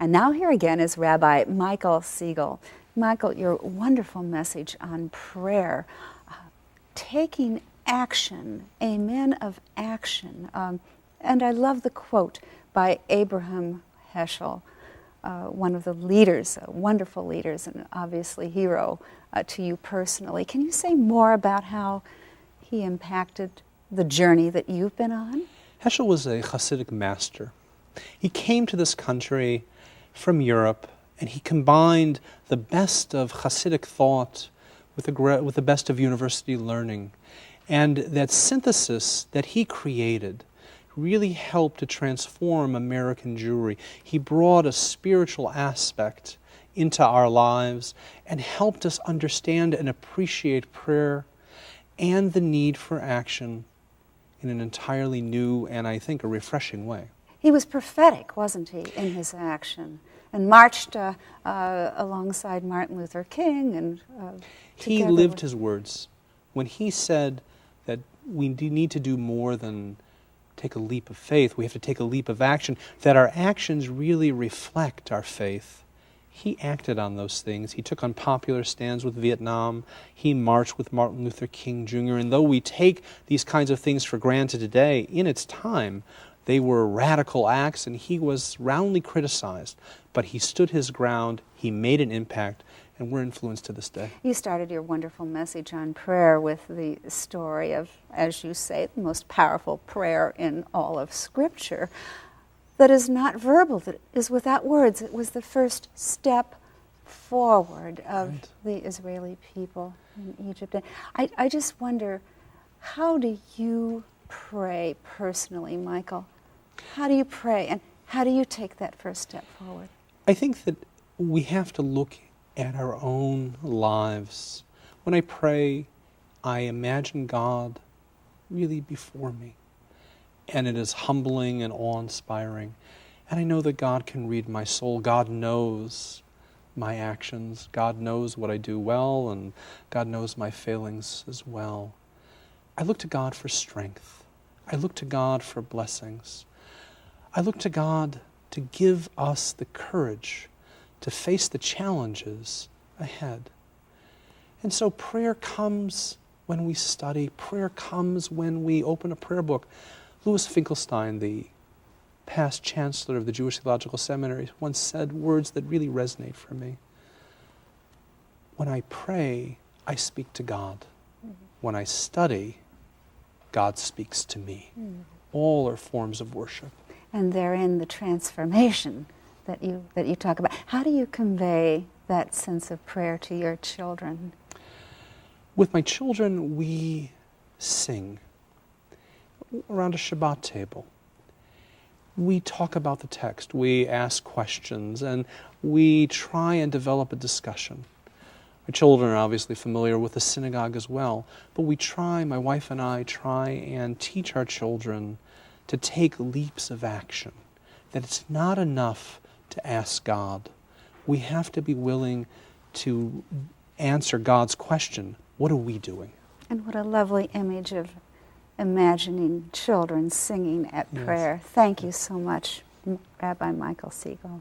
And now here again is Rabbi Michael Siegel. Michael, your wonderful message on prayer, taking action, a man of action. And I love the quote by Abraham Heschel, one of the leaders, wonderful leaders, and obviously hero to you personally. Can you say more about how he impacted the journey that you've been on? Heschel was a Hasidic master. He came to this country from Europe, and he combined the best of Hasidic thought with the best of university learning. And that synthesis that he created really helped to transform American Jewry. He brought a spiritual aspect into our lives and helped us understand and appreciate prayer and the need for action in an entirely new and, I think, a refreshing way. He was prophetic, wasn't he, in his action, and marched alongside Martin Luther King. And he lived his words. When he said that we need to do more than take a leap of faith, we have to take a leap of action, that our actions really reflect our faith. He acted on those things. He took unpopular stands with Vietnam. He marched with Martin Luther King Jr. And though we take these kinds of things for granted today, in its time, they were radical acts, and he was roundly criticized. But he stood his ground, he made an impact, and we're influenced to this day. You started your wonderful message on prayer with the story of, as you say, the most powerful prayer in all of Scripture, that is not verbal, that is without words. It was the first step forward of the Israeli people in Egypt. And I just wonder, how do you pray personally, Michael? How do you pray, and how do you take that first step forward? I think that we have to look at our own lives. When I pray, I imagine God really before me. And it is humbling and awe-inspiring. And I know that God can read my soul. God knows my actions. God knows what I do well, and God knows my failings as well. I look to God for strength. I look to God for blessings. I look to God to give us the courage to face the challenges ahead. And so prayer comes when we study. Prayer comes when we open a prayer book. Louis Finkelstein, the past chancellor of the Jewish Theological Seminary, once said words that really resonate for me. When I pray, I speak to God. When I study, God speaks to me. All are forms of worship. And therein the transformation that you talk about. How do you convey that sense of prayer to your children? With my children, we sing around a Shabbat table. We talk about the text, we ask questions, and we try and develop a discussion. My children are obviously familiar with the synagogue as well, but we try, my wife and I try and teach our children to take leaps of action, that it's not enough to ask God. We have to be willing to answer God's question, what are we doing? And what a lovely image of imagining children singing at Yes. prayer. Thank you so much, Rabbi Michael Siegel.